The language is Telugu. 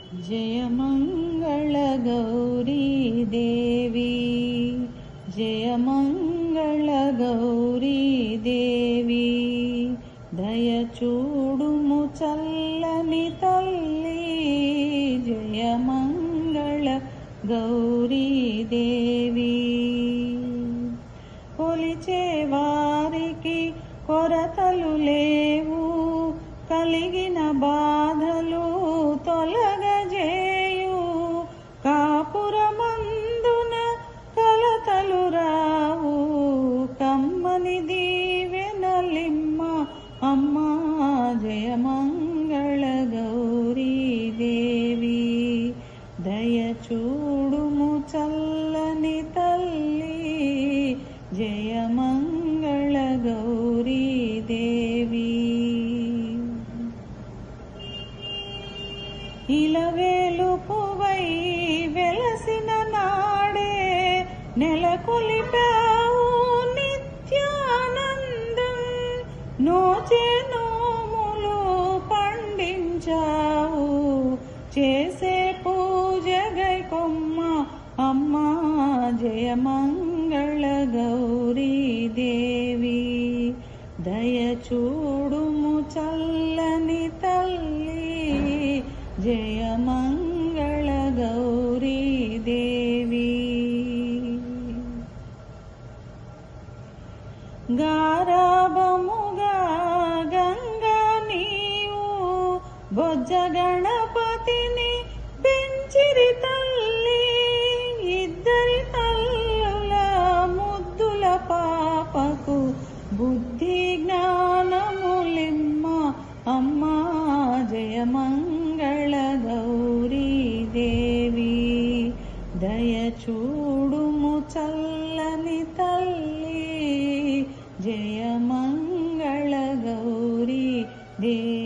जय मंगल गौरी देवी, जय मंगल गौरी देवी, दय चूडुमु चल्లని तल्ली, जय मंगल गौरी देवी। కొలిచే వారికి కొరతలు లేవు, కలిగిన బాధలు తొలగజేయు, కాపురమందున కలతలు రావు, కమ్మని దీవెనలిమ్మ అమ్మా, జయ మంగళ గౌరీ దేవి, దయ చూడుము చల్లని తల్లి, జయ మంగళ గౌరీ దేవి। ఇలవేలుపువై వెలసిన నాడే నెలకొలిపావు నిత్యానందం, నోచే నోములు పండించావు, చేసే పూజ గైకొమ్మ అమ్మా, జయ మంగళ గౌరీ దేవి, దయ చూడుము చల్లని తల్లి, జయ మంగళ గౌరీ దేవి। గారాబముగా గంగా నీవు బొజ్జ గణపతిని పెంచిరి తల్లి, ఇద్దరి తల్లుల ముద్దుల పాపకు బుద్ధి జ్ఞానములిమ్మ అమ్మా, జయ మంగళ గౌరీ దేవి, దయ చూడుము చల్లని తల్లి, జయ మంగళ గౌరీ దేవి।